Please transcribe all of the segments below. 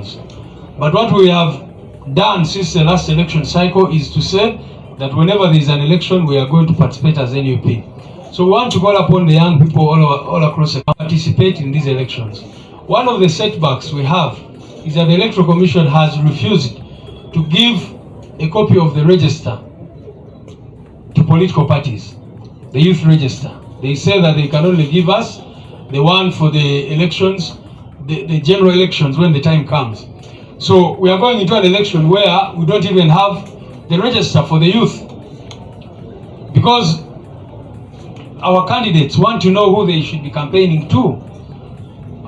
elections. But what we have done since the last election cycle is to say that whenever there is an election, we are going to participate as NUP. So we want to call upon the young people all across the country to participate in these elections. One of the setbacks we have is that the Electoral Commission has refused to give a copy of the register to political parties, the youth register. They say that they can only give us the one for the elections, the general elections when the time comes. So we are going into an election where we don't even have the register for the youth, because our candidates want to know who they should be campaigning to.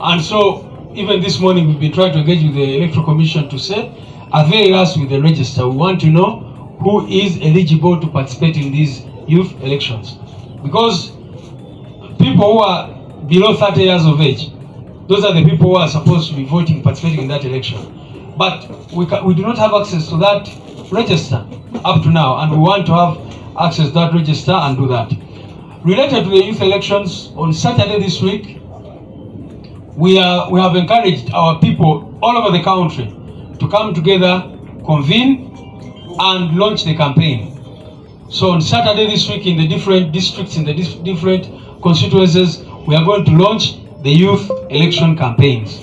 And so even this morning we've been trying to engage with the Electoral Commission to say, avail us with the register. We want to know who is eligible to participate in these youth elections. Because people who are below 30 years of age, those are the people who are supposed to be voting, participating in that election. But we do not have access to that register up to now, and we want to have access to that register and do that. Related to the youth elections, on Saturday this week, we have encouraged our people all over the country to come together, convene, and launch the campaign. So on Saturday this week, in the different districts, in the different constituencies, we are going to launch the youth election campaigns.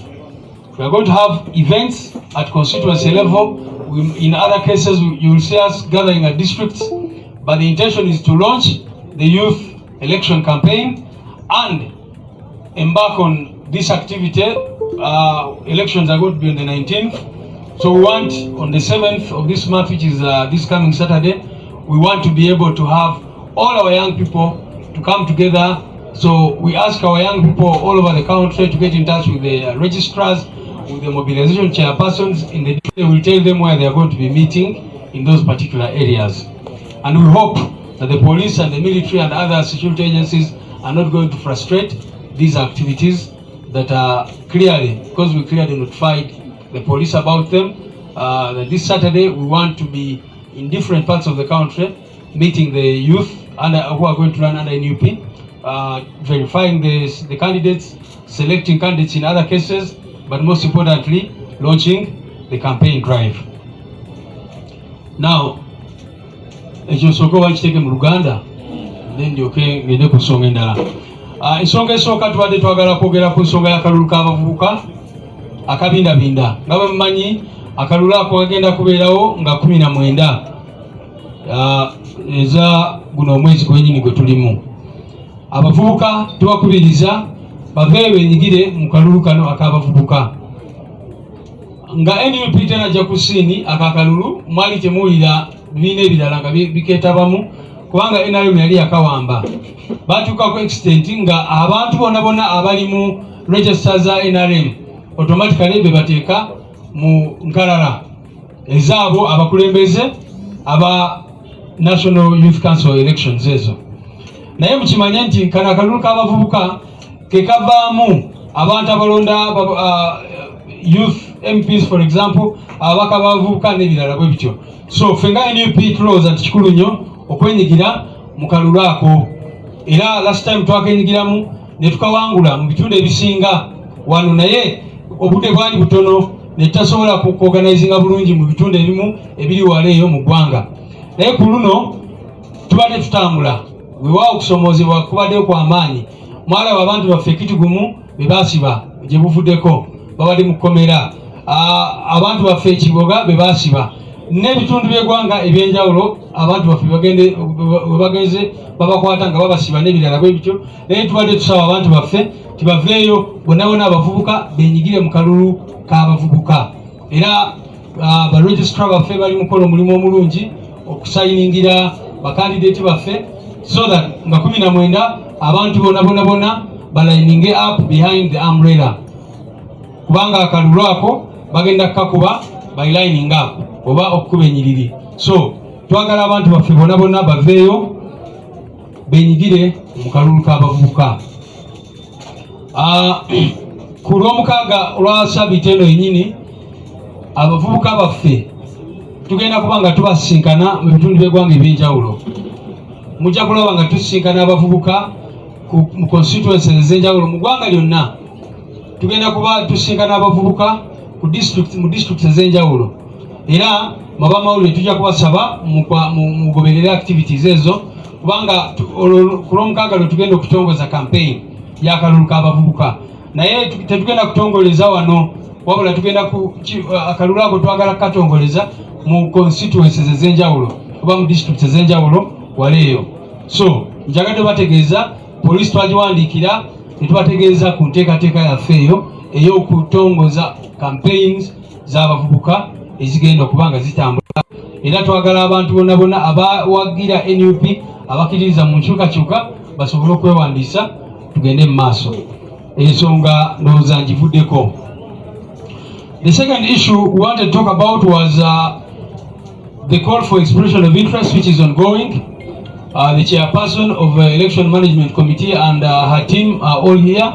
We are going to have events at constituency level. In other cases, you will see us gathering at districts, but the intention is to launch the youth election campaign and embark on this activity. Elections are going to be on the 19th. So we want on the 7th of this month, which is this coming Saturday, we want to be able to have all our young people to come together. So we ask our young people all over the country to get in touch with the registrars, with the mobilization chairpersons. They will tell them where they are going to be meeting in those particular areas. And we hope that the police and the military and other security agencies are not going to frustrate these activities that are clearly, because we clearly notified the police about them, that this Saturday we want to be in different parts of the country meeting the youth who are going to run under NUP, verifying the candidates, selecting candidates in other cases, but most importantly, launching the campaign drive. Now, ekyo wakiteke mu Luganda, then ndyoke ngende ku nsonga endala. Ensonga esooka tubadde twagala kwogera ku nsonga y'akalulu k'abavubuka akabindabinda. Nga bwe mumanyi, akalulu ako kagenda kubeerawo nga 19 eza guno omwezi gwennyini gwe tulimu. Abavubuka tubakubiriza baveeyo benyigire mu kalulu kano ak'abavubuka. Nga NUP tenajja kusiini akakalulu mwali temuwulira bibiina ebirala nga bikeetabamu, kubanga NRM yali yakawamba. Batuuka ku extent nga abantu bonna abali mu register za NRM automatically bebateeka mu nkalala ezaabo abakulembeze aba National Youth Council elections ezo. Naye mukimanye nti kano akalulu k'abavubuka ke kavaamu abantu abalonda youth MPs, for example, ababaka bavubuka n'ebirala bwe bityo. So fenga NUP tulowooza nti kikulu nnyo okwenyigira mu kalulu ako. Era last time twakenyigiramu ne tukawangula mu bitundu ebisinga wano, naye obudde bwali butono ne tutasobola kuorganizinga bulungi mu bitundu ebimu ebiri wala eyo mu ggwanga. Naye ku luno tubadde tutambula, weewaawo okusomoozebwa kubaddeyo kw'amaanyi. Mwalaba abantu baffe ekitugumu be baasiba gye buvuddeko, babadde mu kkomera. Abantu baffe ekiboga be baasiba n'ebitundu by'eggwanga ebyenjawulo, abantu baffe bagenze babakwata nga babasiba n'ebirala bwe bityo. Naye tubadde tusaba abantu baffe tibaveeyo bonna abavubuka benyigire mu kalulu k'abavubuka. Era baregistrar baffe bali mu kukola omulimu omulungi okusayiningira bakandidate baffe, so that nga 19 abantu bonna balayininge up behind the umbrella, kubanga akalulu ako bagenda kukakuba bailining up oba okukuba enyiriri. So twagala abantu baffe bonna baveeyo benyigire mu kalulu k'abavubuka. Ku lw'omukaaga olwa Ssabbiiti eno yennyini, abavubuka baffe tugenda kuba nga tubasinkana mu bitundu by'eggwanga ebyenjawulo. Mujja kulaba nga tusisinkana abavubuka mu constituencies ez'enjawulo mu ggwanga lyonna. Tugenda kuba tusisinkana abavubuka ku district ezenjawulo era mabamawulire tujja kubasaba mugoberere activities ezo kubanga kulomukagalo tugenda okutongoza campaign ya Akalulu k'abavubuka naye tetugenda kutongoleza wano wabula tugenda ku Akalulu ako twagala katongoleza mu constituencies ezenjawulo oba mu district ezenjawulo waleeyo. So njagadde bategeeza police twagiwandiikira netubategeeza ku nteekateeka yaffe eyo ey'okutongoza campaigns z'abavubuka ezigenda okubanga zitambula era twagala abantu bonna bonna abawagira NUP abakkiririza mu nkyukakyuka basobole okwewandiisa tugende mu maaso ensonga ndowooza ngivuddeko. The second issue we wanted to talk about was the call for expression of interest, which is ongoing. The chairperson of the Election Management Committee and her team are all here,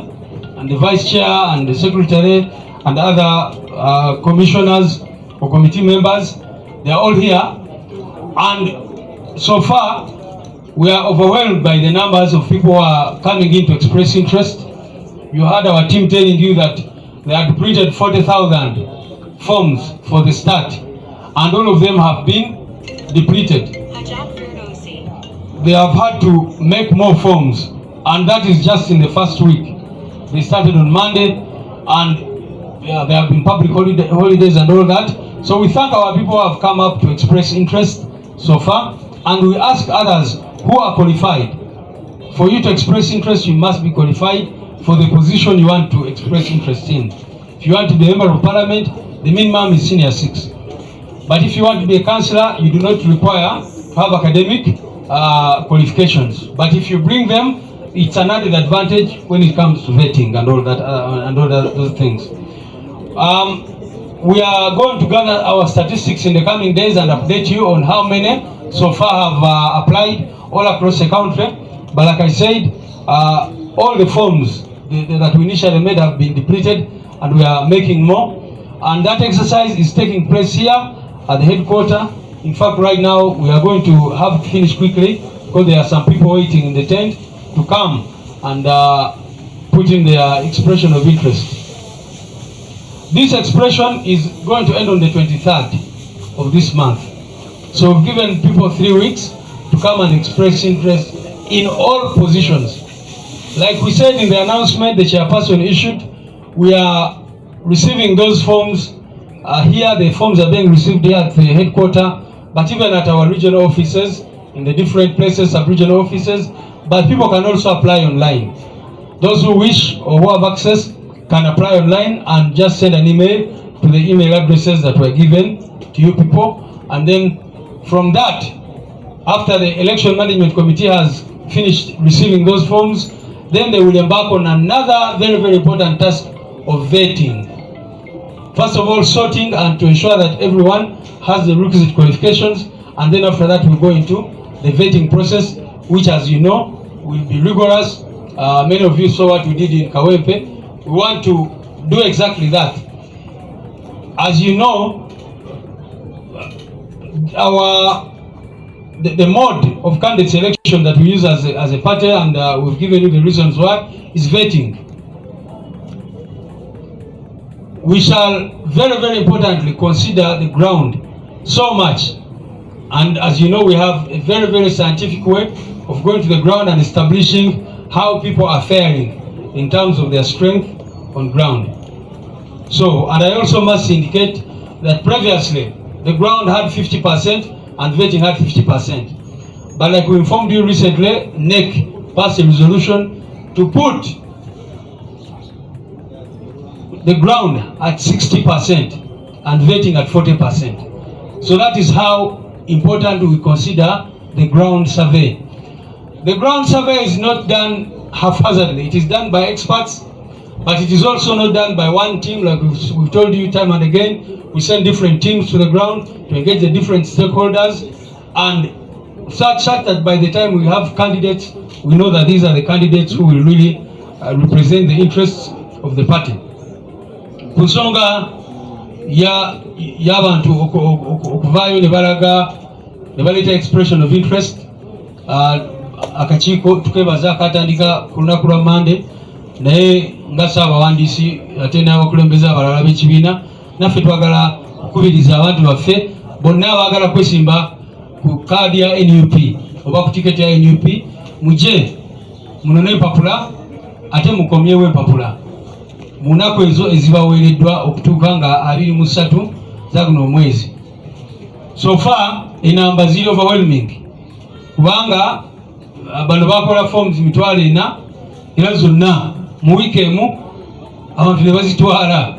and the vice chair and the secretary and other commissioners or committee members, they are all here. And so far, we are overwhelmed by the numbers of people who are coming in to express interest. You heard our team telling you that they had printed 40,000 forms for the start, and all of them have been depleted. They have had to make more forms, and that is just in the first week. They started on Monday, and there have been public holidays and all that. So we thank our people who have come up to express interest so far, and we ask others who are qualified. For you to express interest, you must be qualified for the position you want to express interest in. If you want to be a member of parliament, the minimum is senior 6. But if you want to be a councillor, you do not require to have academic qualifications. But if you bring them, it's an added advantage when it comes to vetting and all that those things. We are going to gather our statistics in the coming days and update you on how many so far have applied all across the country. But like I said, all the forms that we initially made have been depleted, and we are making more. And that exercise is taking place here at the headquarters. In fact, right now we are going to have to finish quickly because there are some people waiting in the tent to come and put in their expression of interest. This expression is going to end on the 23rd of this month. So we've given people 3 weeks to come and express interest in all positions. Like we said in the announcement the chairperson issued, we are receiving those forms here. The forms are being received here at the headquarters, but even at our regional offices, in the different places, sub-regional offices. But people can also apply online. Those who wish or who have access can apply online and just send an email to the email addresses that were given to you people. And then from that, after the Election Management Committee has finished receiving those forms, then they will embark on another very, very important task of vetting. First of all, sorting and to ensure that everyone has the requisite qualifications, and then after that we'll go into the vetting process, which, as you know, will be rigorous. Many of you saw what we did in Kawempe. We want to do exactly that. As you know, the mode of candidate selection that we use as a party, and we've given you the reasons why, is vetting. We shall very, very importantly consider the ground so much. And as you know, we have a very, very scientific way of going to the ground and establishing how people are faring in terms of their strength on ground. So, and I also must indicate that previously the ground had 50% and vetting had 50%. But like we informed you recently, NEC passed a resolution to put the ground at 60% and vetting at 40%. So that is how important we consider the ground survey. The ground survey is not done haphazardly. It is done by experts, but it is also not done by one team. Like we've told you time and again, we send different teams to the ground to engage the different stakeholders, and such that by the time we have candidates, we know that these are the candidates who will really represent the interests of the party. Kusonga y'abantu okuvaayo ne balaga ne baleta expression of interest, akakiiko tukebaza akatandika ku lunaku lwa Monday, naye nga Ssaabawandiisi ate n'abakulembeze abalala b'ekibiina naffe twagala kukubiriza abantu baffe bonna abagala kwesimba ku kaadi ya NUP oba ku tiketi ya NUP muje munone empapula ate mukomyewo empapula mu nnaku ezo ezibaweereddwa okutuuka nga 23 za guno omwezi. So far enamba ziri overwhelming kubanga bano bakola forms 4,000 era zonna mu wiiki emu abantu ne bazitwala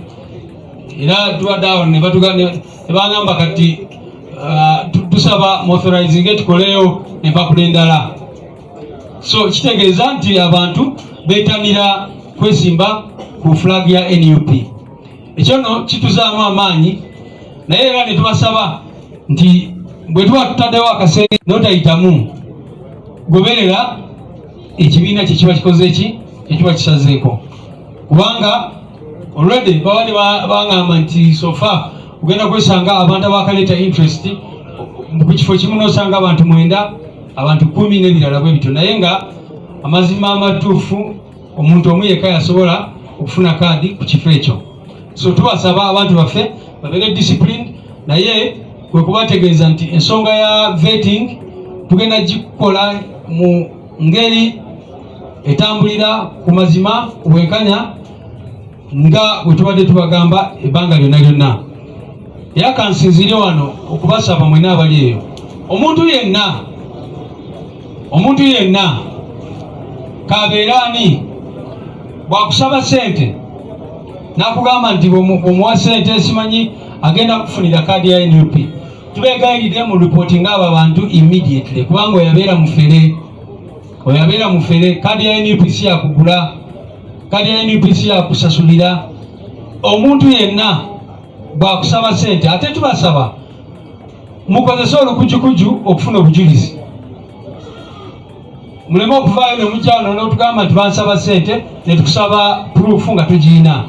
era tuwadawo ne bagamba kati tusaba authorizing tukoleyo empapula endala. So kitegeeza nti abantu beetanira kwesimba ku flag ya NUP. Ekyo no kituzaamu amaanyi naye era ne tubasaba nti bwe tuba tutaddewo akaseera n'otayitamu goberera ekibiina kye kiba kikoze eki ekiba kisazeeko kubanga already bawali bangamba nti sofa ugenda kwesanga abantu abakaleta interest mu kifo kimu n'osanga abantu 9 abantu 10 n'ebirala bwe bityo naye nga amazima amatuufu omuntu omu yekka yasobola okufuna kaadi ku kifo ekyo. So tubasaba abantu baffe babeere disciplined naye kwe kubategeeza nti ensonga ya vetting tugenda gikola mu ngeri etambulira ku mazima obwenkanya nga bwe tubadde tubagamba ebbanga lyonna. Era kansinzire wano okubasaba mwena abali eyo omuntu yenna kabeeraani bwakusaba sente nakugamba nti bwomuwa sente simanyi agenda kufunira kaadi ya NUP tubegayiridde mu reporting abo abantu immediately kubanga oyabeera mufere kaadi ya NUP si yakugula, kaadi ya NUP si yakusasulira. Omuntu yenna bwakusaba sente ate tubasaba mukozese olukujukuju okufuna obujulizi muleme okuvaayo nemukyano n'otugamba nti bansaba sente netukusaba proof nga tugiina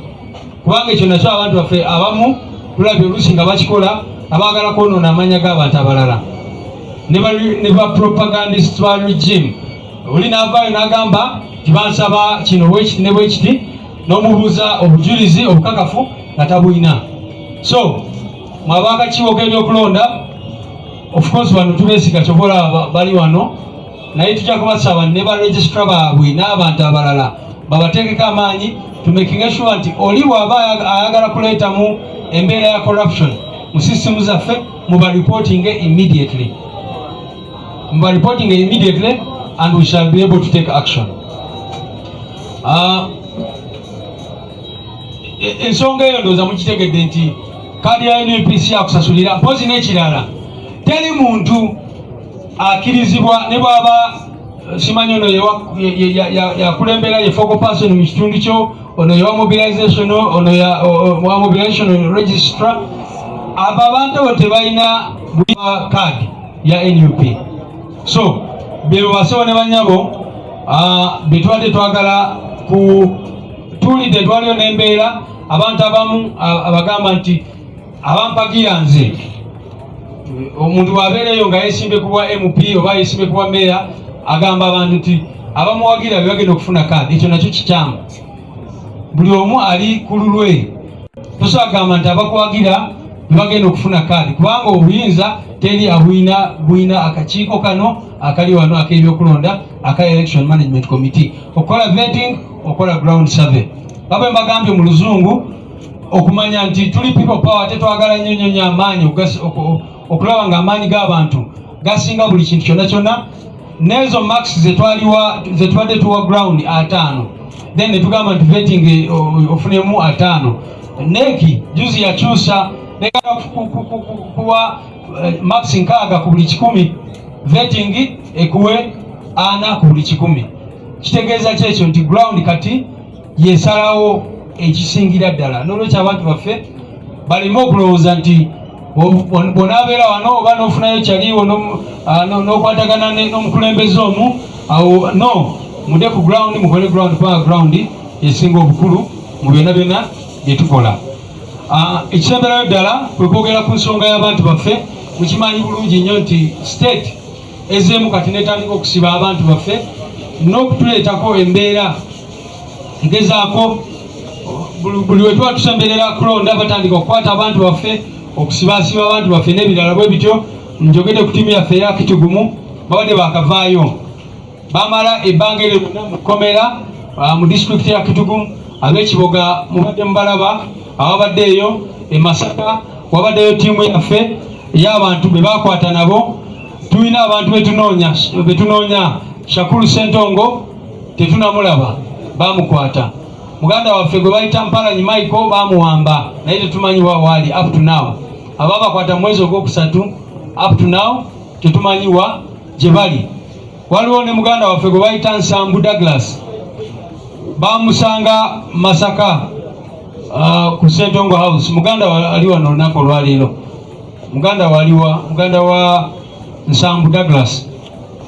kubanga ekyo nakyo abantu baffe abamu tulabye oluusi nga bakikola abaagala kwonoona amanya g'abantu abalala ne ba propagandist ba regime oli n'avaayo n'agamba tibansaba kino bwekiti ne bwekiti n'omubuuza obujulizi obukakafu nga tabuyina. So mwabakakiiko k'ebyokulonda of course bano tubeesiga kyobola bali wano naye tujja kubasaba ne ba registrar baabwe n'abantu abalala babateekeko amaanyi to making sure nti oli bw'aba ayagala kuleetamu embeera ya corruption mu system zaffe muba reporting immediately and we shall be able to take action. Ensonga eyo ndowooza mukitegedde nti kaadi ya NUP si yakusasulira mpozi n'ekirala teri muntu akirizibwa ne bwaba simanyi ono yakulembera ye focal person mu kitundu kyo ono yewa mobilization ono wa mobilization registrar abo abantu bo tebalina kaadi ya NUP. So bebo basewo ne banyabo betwadde twagala tulidde twaliyo n'embeera abantu abamu abagamba nti abampagira nze omuntu wabeereyo nga yesimbe kuba MP oba yesimbe kuba meya agamba abantu nti abamuwagira bebagenda okufuna kaadi. Ekyo nakyo kikyamu buli omu ali ku lulwe tosagamba nti abakuwagira bebagenda okufuna kaadi kubanga obuyinza teri buyina akakiiko kano akali wano ak'ebyokulonda aka election management committee okola vetting okola ground survey babwe mbagambye mu luzungu okumanya nti tuli people power tetwagala nnyo amaanyi okulaba nga amaanyi g'abantu gasinga buli kintu kyonna nezo max zetwadde tuwa ground 5 then netugamba nti vetting ofunemu 5 neki juzi yakyusa negala kuwa max 6 ku buli 100 vetting ekuwe 4 ku buli 100 kitegeeza kyekyo nti ground kati yesalawo ekisingira ddala n'olwekyo abantu baffe baleme okulowooza nti bw'onaabeera wano oba n'ofunayo kyaliwo n'okwatagana n'omukulembeze omu awo no mude ku ground mukole ground kubanga ground yesinga obukulu mu byonna bye tukola. Ekisemberayo ddala kwe kwogera ku nsonga y'abantu baffe mukimanyi bulungi nnyo nti state ezeemu kati netandika okusiba abantu baffe n'okutuleetako embeera egezaako buli we tuba tusemberera kulonda batandika okukwata abantu baffe okusibasiba abantu baffe n'ebirala bwe bityo njogedde ku tiimu yaffe eya Kitigumu babadde bakavaayo bamala ebbanga eryo lyonna mu kkomera mu disitulikiti ya Kitigumu ab'Ekiboga mubadde mubalaba ababadde eyo e Masaka wabaddeyo tiimu yaffe ey'abantu be bakwata nabo tulina abantu betunoonya Shakulu Sentongo tetunamulaba bamukwata muganda waffe gwe bayita Mpalanyi Michael bamuwamba naye tetumanyi waali up to now ababakwata mu mwezi ogwokusatu up to now tetumanyiwa gye bali. Waliwo ne muganda waffe gwe bayita Nsambu Douglas bamusanga Masaka ku Sentongo House. Muganda ali wano olunaku olwaleero, muganda wa Nsambu Douglas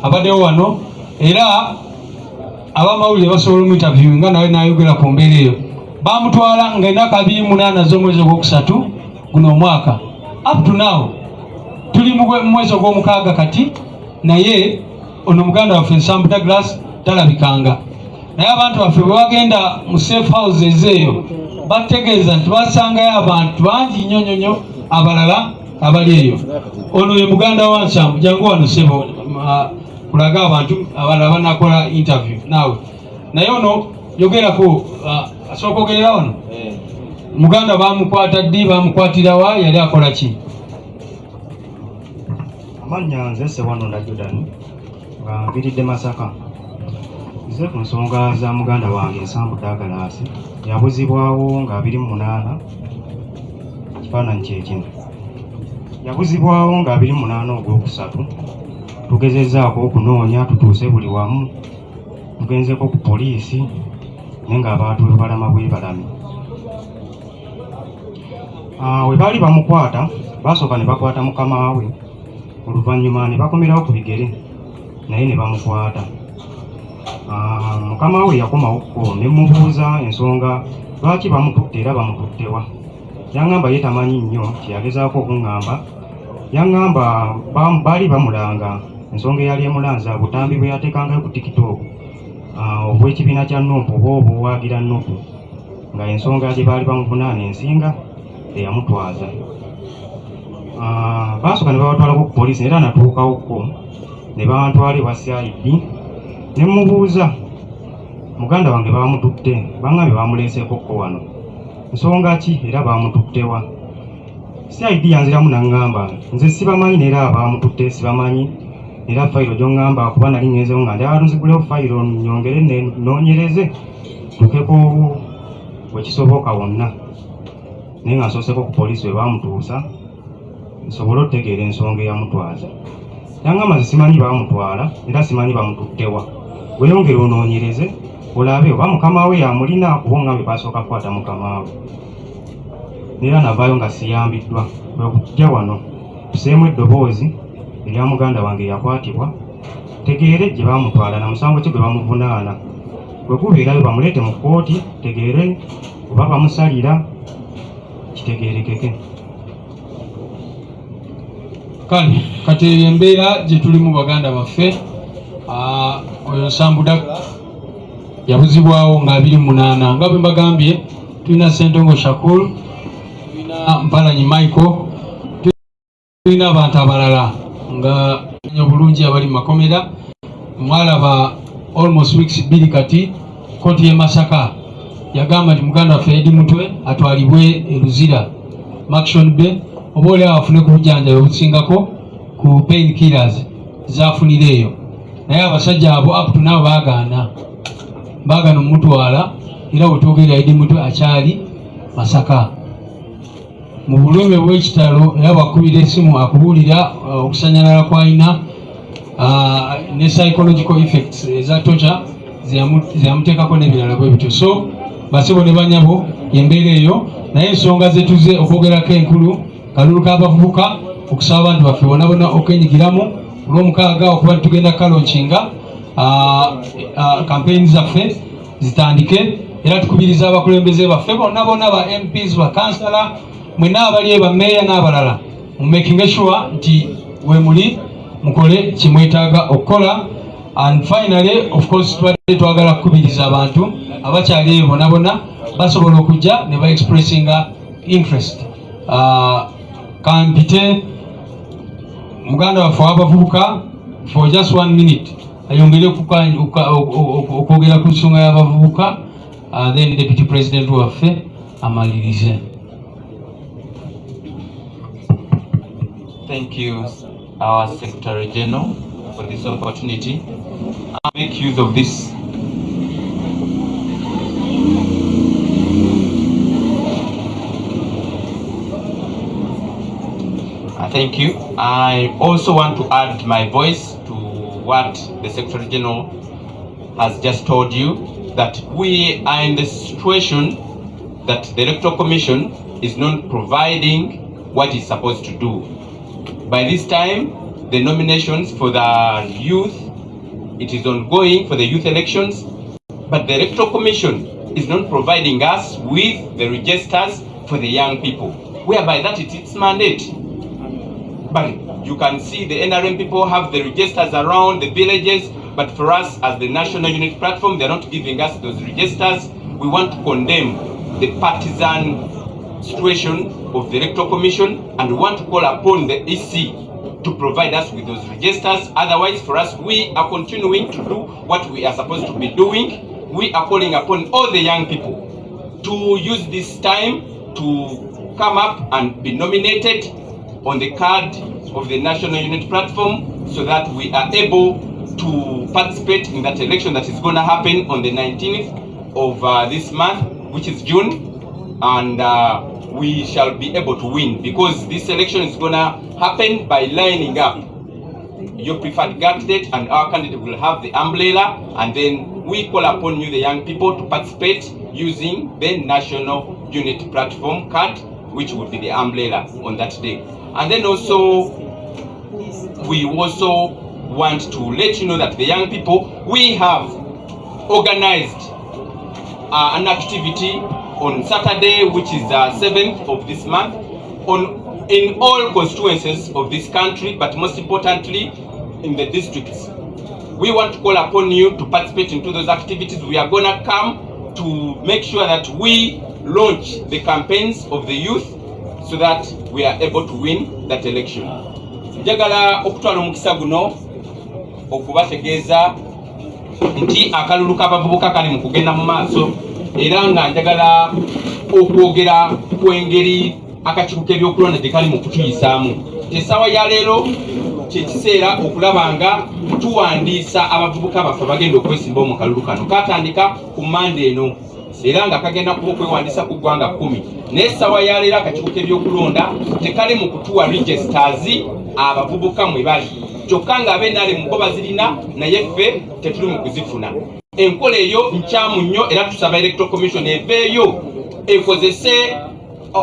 abaddewo wano era abamawulire basobola mu interview nga nawe nayogera ku mbeera eyo. Bamutwala nga ennaku 28 z'omwezi ogwokusatu guno omwaka up to now tuli mu mwezi ogw'omukaaga kati naye ono muganda waffe Nsambu Douglas talabikanga. Naye abantu baffe bwe bagenda mu safe houses eyo bategeeza nti basangayo abantu bangi nnyo abalala abali eyo. Ono ye muganda wa Nsambu, jangu wano sebo kulaga abantu abalala banakola interview naawe. Naye ono yogerako asooka ogerera wano muganda bamukwata ddi, bamukwatira wa, yali akola ki? Amanya nze Ssewanonda Jordan nga mpiridde Masaka. Nze ku nsonga za muganda wange Nsambu Douglas yabuzibwawo nga 28 kifaananyi kyekino. Yabuzibwawo nga 28 ogwokusatu. Tugezezzaako okunoonya tutuuse buli wamu, tugenzeko ku poliisi naye nga abantu balama bwe balami. We baali bamukwata basooka ne bakwata mukama we, oluvannyuma ne bakomerawo ku bigere naye ne bamukwata. Mukama we yakomawokko ne mubuuza ensonga lwaki bamututte era bamututtewa. Yaŋŋamba ye tamanyi nnyo, teyagezaako okuŋŋamba. Yaŋŋamba baali bamulanga ensonga eyali emulanza butambi bwe yateekangayo ku TikTok obw'ekibiina kya NUP oba obuwagira NUP, nga ensonga gye baali bamuvunaana ensinga eyamutwaza. Baasooka ne babatwalako ku poliisi era natuukawokko ne bantwala ewa CID ne mubuuza muganda wange bamututte, baŋŋambye bamuleeseekokko wano nsonga ki era bamututtewa. CID yanziramu naŋŋamba nze sibamanyi neera abamututte sibamanyi, era fayiro gy'oŋŋamba kuba nali ngenzewo nga ndi nzigulewo fayiro nyongere noonyereze tukeko wekisoboka wonna, naye nga nsooseko ku poliisi we bamutuusa nsobole okutegeera ensonga eyamutwaza. Yaŋŋamba nze simanyi bamutwala era simanyi bamututtewa, weyongere onoonyereze olabe oba mukama we yamulina kuba oŋŋambye basooka kukwata mukama we. Era navaayo nga siyambiddwa. Bwe kujja wano tuseemu eddoboozi erya muganda wange yakwatibwa, tegeere gye bamutwala na musango ki gwe bamuvunaana. Bwe gubeerayo bamuleete mu kkooti tegeere oba bamusalira kitegeerekeke. Kale kati eyo embeera gye tulimu baganda baffe. Oyo Nsambu Douglas yabuzibwawo nga 28 nga bwe mbagambye. Tulina Sentongo Shakulu, tulina Mpalanyi Michael, tulina abantu abalala nga bulungi abali mu makomera. Mwalaba almost weeks 2 kati kkooti y'e Masaka yagamba nti muganda waffe Edi Mutwe atwalibwe e Luzira Maction Bay oba oliawo afune ku bujjanjabi obusingako ku pain killers zafunire eyo, naye abasajja abo up to now baagaana omutwala era wetwogerera Edi Mutwe akyali Masaka mu bulumi bw'ekitalo. Era bakubira essimu akubuulira okusanyalala kw'alina ne psychological effects eza torture zeyamuteekako n'ebirala bwe bityo. So basibo ne banyabo embeera eyo, naye ensonga zetuze okwogerako enkulu kalulu k'abavubuka okusaba abantu baffe bonna okwenyigiramu olw'omukaaga okuba tugenda kalonkinga campaign zaffe zitandike, era tukubiriza abakulembeze baffe bonna ba MPs ba kansala mwenna abali ba meya n'abalala mu making sure nti we muli mukole kimwetaaga okukola. And finally of course twagala kukubiriza abantu abakyali bonna basobola okujja ne ba expressinga interest. Kampite muganda waffe w'abavubuka for just 1 minute ayongere okwogera ku nsonga y'abavubuka, then Deputy President waffe amalirize. Thank you, our Secretary General, for this opportunity. I make use of this. Thank you. I also want to add my voice to what the Secretary General has just told you, that we are in the situation that the Electoral Commission is not providing what it's supposed to do. By this time, the nominations for the youth, it is ongoing for the youth elections, but the Electoral Commission is not providing us with the registers for the young people, whereby that is its mandate. But you can see the NRM people have the registers around the villages, but for us as the National Unity Platform, they're not giving us those registers. We want to condemn the partisan situation of the Electoral Commission, and we want to call upon the EC to provide us with those registers. Otherwise, for us, we are continuing to do what we are supposed to be doing. We are calling upon all the young people to use this time to come up and be nominated on the card of the National Unity Platform, so that we are able to participate in that election that is going to happen on the 19th of this month, which is June, and we shall be able to win, because this election is going to happen by lining up your preferred candidate, and our candidate will have the umbrella, and then we call upon you, the young people, to participate using the National Unity Platform card, which will be the umbrella on that day. And then also, we also want to let you know that the young people, we have organized an activity on Saturday, which is the 7th of this month, in all constituencies of this country, but most importantly, in the districts. We want to call upon you to participate into those activities. We are going to come to make sure that we launch the campaigns of the youth, so that we are able to win that election. Njagala okutwala omukisa guno okubategeeza nti akalulu k'abavubuka kali mu kugenda mu maaso, era nga njagala okwogera ku engeri akakiiko k'ebyokulonda gye kali mu kutuyisaamu. Essaawa ya leero kye kiseera okulaba nga tuwandiisa abavubuka baffe bagenda okwesimbawo mu kalulu kano. Katandika ku Mande eno, era nga kagenda kuba okwewandiisa ku ggwanga 10. Naye essaawa ya leero akakiiko k'ebyokulonda tekali mu kutuwa registers abavubuka mwe bali, kyokka nga NRM bo bazirina, naye ffe tetuli mu kuzifuna. Enkola eyo nkyamu nnyo, era tusaba Electoral Commission eveeyo ekozese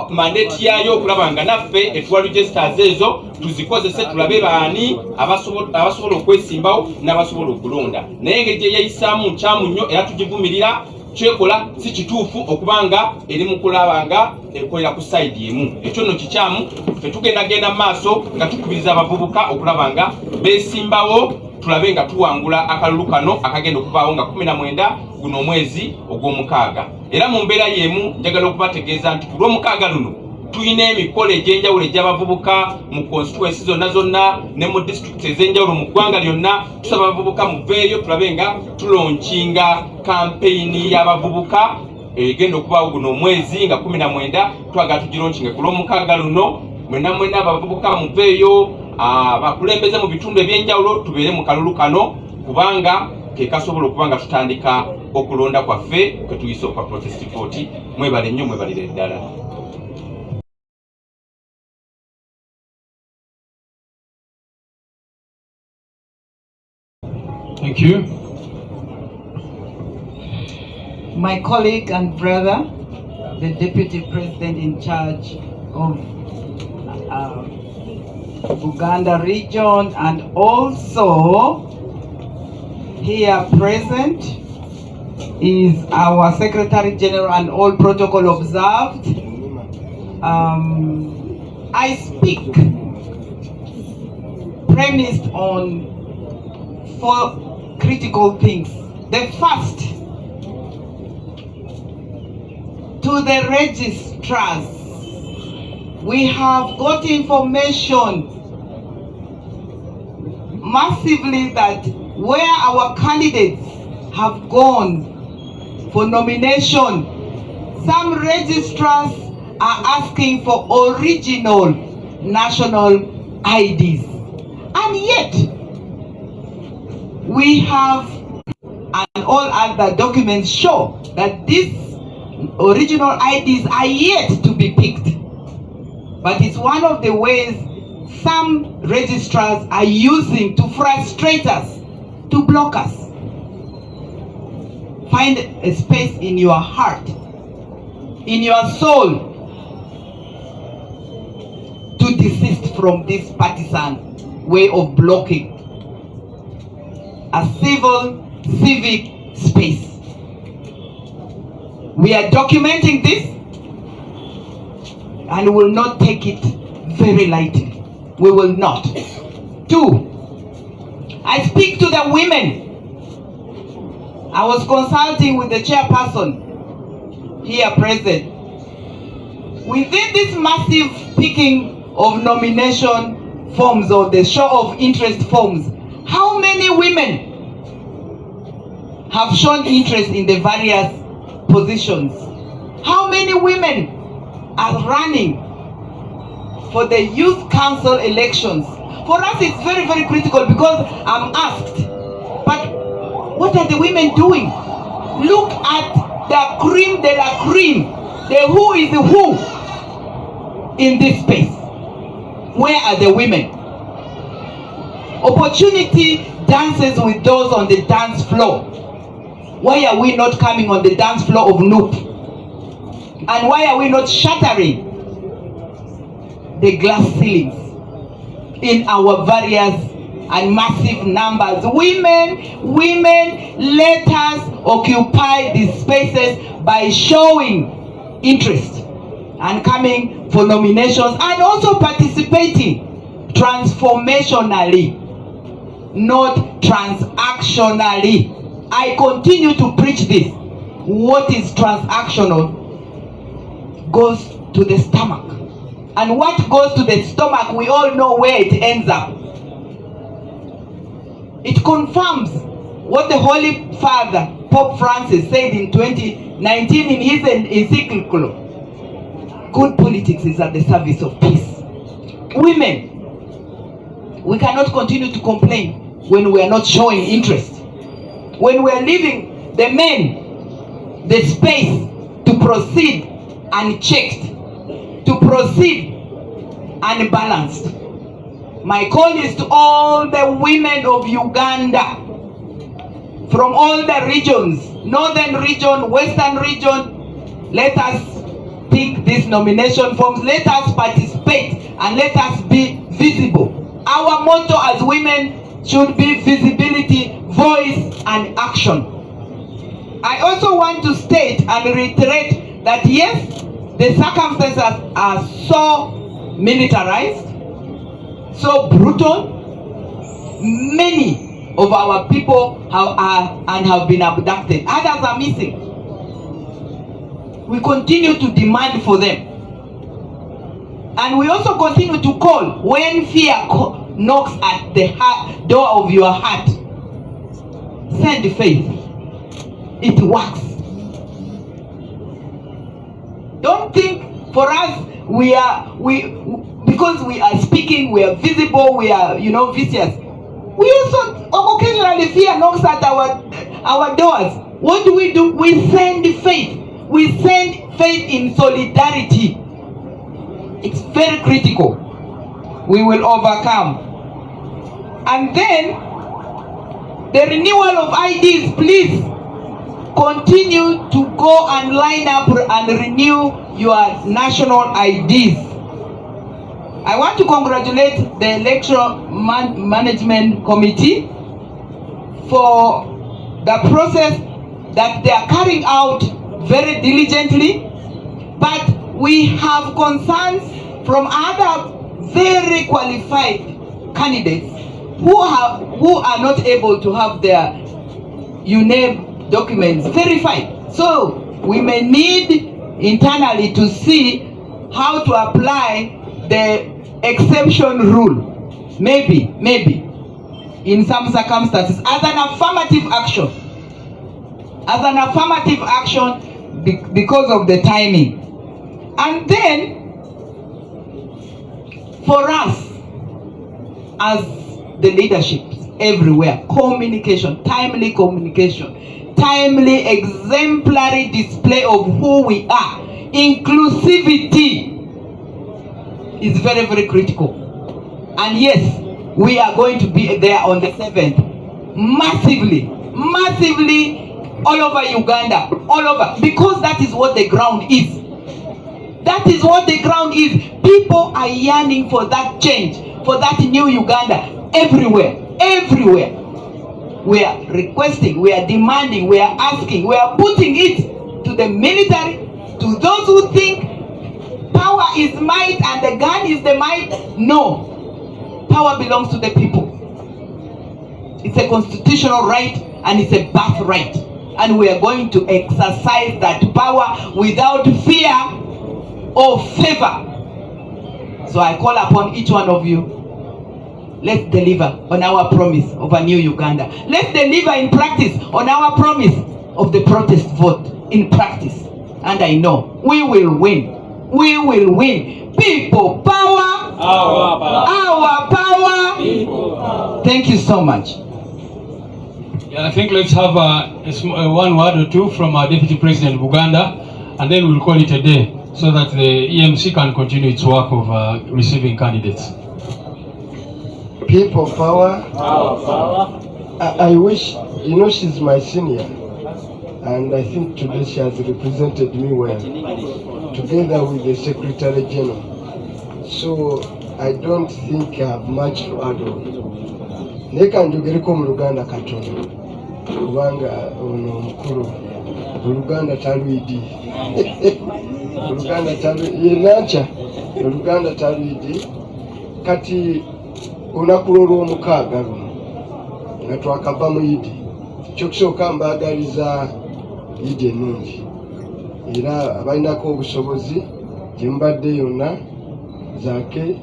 mandate yayo okulaba nga naffe etuwa registers ezo tuzikozese, tulabe baani abasobola okwesimbawo n'abasobola okulonda. Naye engeri gye yeyisaamu nkyamu nnyo, era tugivumirira. Kyekola si kituufu okubanga eri mu kulaba nga ekolera ku side emu. Ekyo nno kikyamu. Ffe tugenda maaso nga tukubiriza abavubuka okulaba nga beesimbawo, tulabe nga tuwangula akalulu kano akagenda okubaawo nga 19 guno omwezi ogw'omukaaga. Era mu mbeera y'emu njagala okubategeeza nti ku lw'omukaaga luno tuyina emikolo egy'enjawulo egy'abavubuka mu constituency zonna ne mu districts ez'enjawulo mu ggwanga lyonna. Tusaba abavubuka muveeyo tulabe nga tulonkinga kampeyini y'abavubuka egenda okubaawo guno omwezi nga 19. Twagala tugironkinga ku lw'omukaaga luno. Mwenna abavubuka muveeyo, abakulembeze mu bitundu eby'enjawulo tubeere mu kalulu kano, kubanga ke kasobola okuba nga tutandika okulonda kwaffe kwe tuyise okwa protest vote. Mwebale nnyo, mwebalire ddala. Thank you. My colleague and brother, the Deputy President in charge of Buganda region, and also here present is our Secretary General and all protocol observed. I speak premised on 4 critical things. The first, to the registrars. We have got information massively that where our candidates have gone for nomination, some registrars are asking for original national IDs. And yet, we have, and all other documents show that these original IDs are yet to be picked. But it's one of the ways some registrars are using to frustrate us, to block us. Find a space in your heart, in your soul, to desist from this partisan way of blocking a civic space. We are documenting this and will not take it very lightly. We will not. 2, I speak to the women. I was consulting with the chairperson here present. Within this massive picking of nomination forms or the show of interest forms, how many women have shown interest in the various positions? How many women are running for the youth council elections? For us it's very, very critical because I'm asked, but what are the women doing? Look at the cream de la cream, the who is the who in this space. Where are the women? Opportunity dances with those on the dance floor. Why are we not coming on the dance floor of NUP? And why are we not shattering the glass ceilings in our various and massive numbers? Women, let us occupy these spaces by showing interest and coming for nominations and also participating transformationally, not transactionally. I continue to preach this. What is transactional goes to the stomach. And what goes to the stomach, we all know where it ends up. It confirms what the Holy Father, Pope Francis, said in 2019 in his encyclical. Good politics is at the service of peace. Women, we cannot continue to complain when we are not showing interest. When we are leaving the men the space to proceed unchecked, to proceed unbalanced. My call is to all the women of Uganda, from all the regions, northern region, western region. Let us pick these nomination forms, let us participate, and let us be visible. Our motto as women should be visibility, voice, and action. I also want to state and reiterate that yes, the circumstances are so militarized, so brutal. Many of our people have been abducted. Others are missing. We continue to demand for them. And we also continue to call when fear knocks at the door of your heart. Send faith. It works. Don't think for us because we are speaking, we are visible, we are vicious. We also occasionally fear knocks at our doors. What do? We send faith. We send faith in solidarity. It's very critical. We will overcome. And then the renewal of IDs, please continue to go and line up and renew your national IDs. I want to congratulate the Electoral Management Committee for the process that they are carrying out very diligently, but we have concerns from other very qualified candidates who are not able to have their UNAP documents verified. So we may need internally to see how to apply the exception rule. Maybe in some circumstances as an affirmative action. As an affirmative action because of the timing. And then for us as the leadership everywhere, communication, timely exemplary display of who we are, inclusivity is very, very critical. And yes, we are going to be there on the 7th, massively all over Uganda, all over, because that is what the ground is. That is what the ground is. People are yearning for that change, for that new Uganda, everywhere. We are requesting, we are demanding, we are asking, we are putting it to the military, to those who think power is might and the gun is the might. No, power belongs to the people. It's a constitutional right and it's a birthright. And we are going to exercise that power without fear or favor. So I call upon each one of you, let's deliver on our promise of a new Uganda. Let's deliver in practice on our promise of the protest vote in practice. And I know we will win. We will win. People power. Our power. People power. Thank you so much. Yeah, I think let's have one word or two from our Deputy President of Uganda, and then we'll call it a day so that the EMC can continue its work of receiving candidates. People power. I wish, she's my senior, and I think today she has represented me well, together with the Secretary General. So I don't think I have much to add on. Neka njogereko mu Luganda katono kubanga ono mukulu Luganda talwidi Luganda talwidi yenacha Luganda talwidi kati onakulolo omukaaga luno nga twakava mu Idi kyokusooka mbagaliza Idi ennungi era abalinako obusobozi gye mbadde yonna zake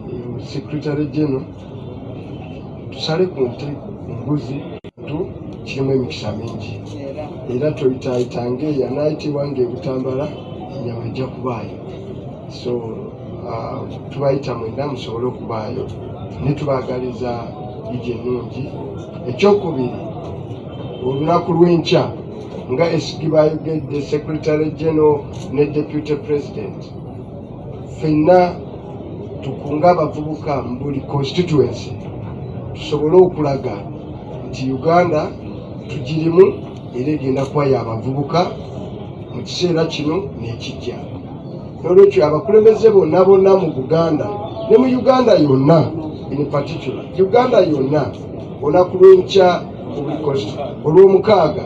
Secretary General tusale ku nte mbuzi tu kirimu emikisa mingi era toyitayitange yanaayitibwa ng'ebutambala ennyama ejja kubaayo. So tubayita mwenda musobole okubaayo ne tubaagaliza Idi ennungi. Ekyokubiri, olunaku lw'enkya nga esigi baayogedde Secretary General ne Deputy President, ffenna tukunga abavubuka mu buli constituency tusobole okulaga nti Uganda tugirimu era egenda kubayo abavubuka mu kiseera kino n'ekijja. N'olwekyo abakulembeze bonna mu Buganda ne mu Uganda yonna, in particular Uganda yonna, olunaku lw'enkya olw'omukaaga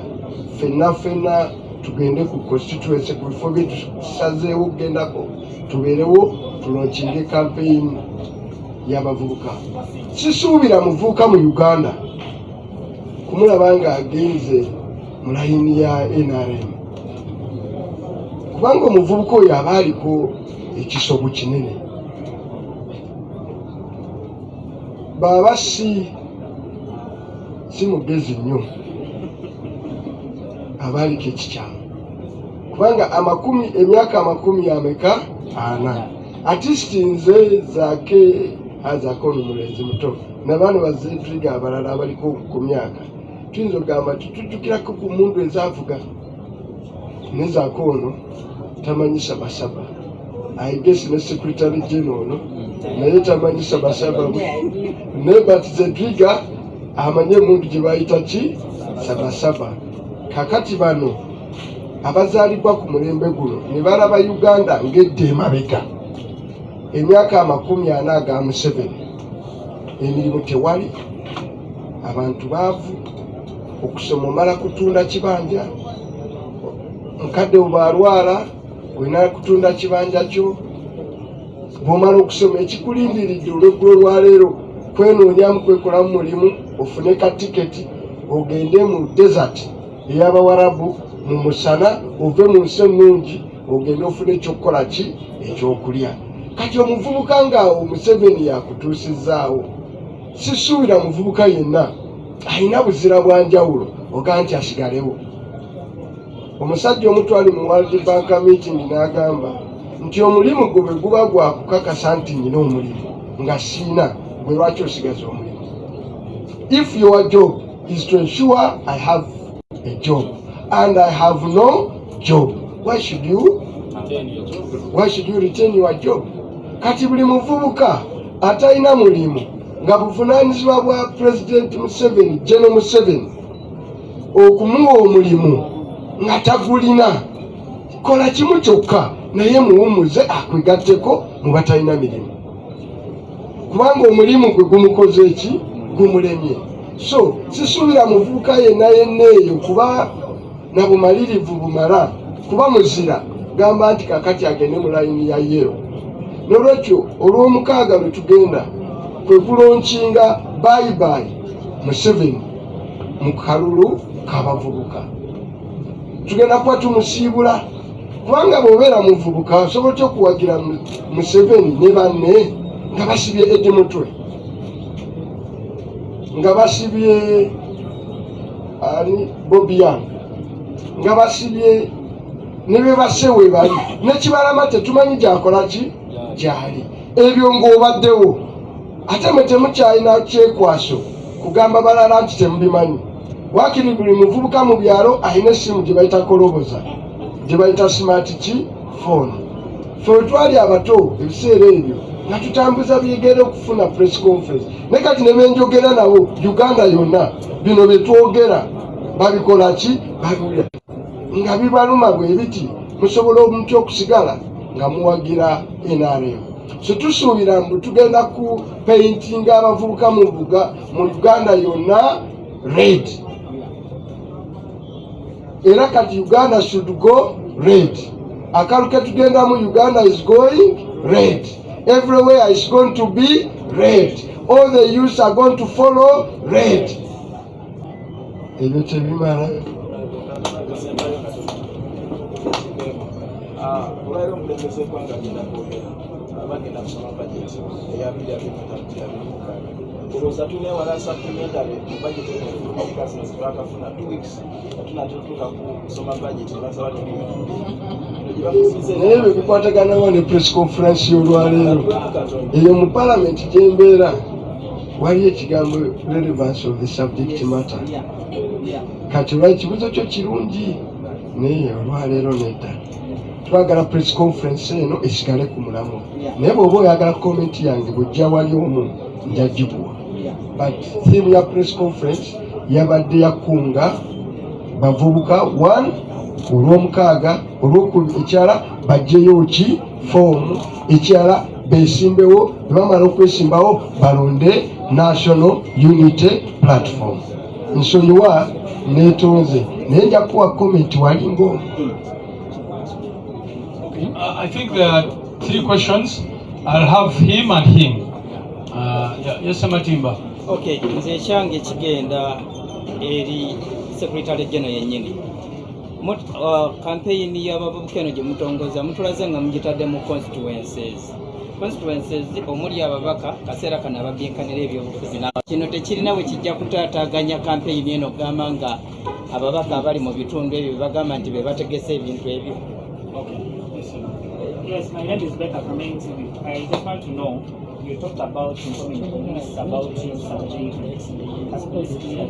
ffenna tugende ku constituency ku bifo bye tusazeewo okugendako, tubeerewo tulonkinge campaign y'abavubuka. Sisuubira muvubuka mu Uganda kumulaba nga agenze mu layini ya NRM, kubanga omuvubuka oyo aba aliko ekisobo kinene. Baba si mugezi nnyo aba aliko ekikyamu, kubanga emyaka 40 ati nze zake azakona omulenzi muto nabaana bazedriga abalala abaliko ku myaka tuyinza okugamba tutujjukirako ku mundu ezaavuga nezaako ono tamanyisa basaba. I guess ne Secretary General ono naye tamanyisa basaba ne but zedriga amanye mundu gye bayita ki sabasaba. Kakati bano abazaalibwa ku mulembe guno ne balaba Uganda ng'edda emabega emyaka 40 aga Museveni, emirimu tewali, abantu baavu, okusoma omala kutunda kibanja, mukadde bw'alwala olina kutunda kibanja kyo, bw'omala okusoma ekikulindiridde olweggulo lwaleero kwenoonyamu kwekolamu mulimu ofune ka tiketi ogende mu desert ey'Abawarabu mu musana ove mu nsi ennungi ogenda ofuna ekyokukola ki ekyokulya. Kati omuvubuka ngaawo Museveni yakutuusizaawo, sisuubira muvubuka yenna alina buzira bwa njawulo oga nti asigalewo. Omusajja omutwali mu World Bank meeting n'agamba nti omulimu gwe bwe guba gwa kukakasa nti nnyina omulimu nga siina, gwe lwaki osigaza omulimu? If your job is to ensure I have a job and I have no job, why should you retain your job? Kati buli muvubuka atalina mulimu nga buvunaanyizibwa bwa President Museveni, General Museveni, okumuwa omulimu nga tagulina, kola kimu kyokka naye muwummuze akwegatteko mu batalina mirimu, kubanga omulimu gwe gumukoze eki, gumulemye. So sisuubira muvubuka yenna eyo kuba na bumalirivu bumala, kuba muzira gamba nti kakati agende mu layini ya yero. Nolwekyo olw'omukaaga lwe tugenda kwe kulonkinga bye Museveni mu kalulu k'abavubuka. Tugenda kuba tumusiibula, kubanga bw'obeera muvubuka osobola okuwagira Museveni ne banne nga basibye eddi mutwe, nga basibye Bobiang, nga basibye ne be basewe bali nekibalama tetumanyi gyakola ki gyali. Ebyo ng'obaddewo ate mwe temukyalina kyekwaso kugamba balala nti temubimanyi. Wakiri buli muvubuka mu byalo alina essimu gye bayita koloboza, gye bayita smart ki phone. Ffe twali abato ebiseera ebyo nga tutambuza bigere okufuna press conference, ne kati ne benjogera nabo Uganda yonna bino bye twogera babikola ki, babiwulira nga bibaluma bwe biti, musobola omuntu okusigala nga muwagira NRM. So tusuubira mbu tugenda ku paintinga abavubuka mu Uganda yonna red. Era kati Uganda should go red. Akalu ke tugenda mu Uganda is going red. Everywhere is going to be red. All the youths are going to follow red. Ebyo tebimala. Olwaleero omukulembeze eggwanga agenda kwogera bagenda kusoma bajeti eyabiri olowooza tulina wala supplementary mu bajeti emuka zino zitwakafuna 2 weeks tunatutuuka kusoma bajeti nebasaba naye bwe bikwataganawo ne press conference y'olwaleero eyo mu parliament gyembeera waliyo ekigambo relevance of the subject matter. Kati olwa ekibuzo kyo kirungi naye olwaleero nedda twagala press conference eno esigale ku mulamu, naye bw'oba oyagala comment yange bw'ojja wali omu njagibwa. But theme ya press conference yabadde yakunga bavubuka 1 olw'omukaaga, olw'okubiri ekyala bajjeyo ki form, ekyala beesimbewo, ne bamala okwesimbawo balonde National Unity Platform. Nsonyiwa neetonze naye nja kuwa comment walingo. I think there are 3 questions. I'll have him and him. Yes, Matimba. Okay, nze ekyange kigenda eri Secretary General yennyini. Campaign y'abavubuka eno gye mutongoza mutulaze nga mugitadde mu constituencies omuli ababaka kaseera kano ababyenkanira ebyobufuzi. Kino tekirina bwe kijja kutaataaganya campaign eno okugamba nga ababaka abali mu bitundu ebyo bagamba nti be bategese ebintu ebyo. Yes, my name is Becca from NTV. I just want to know, you talked about informing the police about subject as basically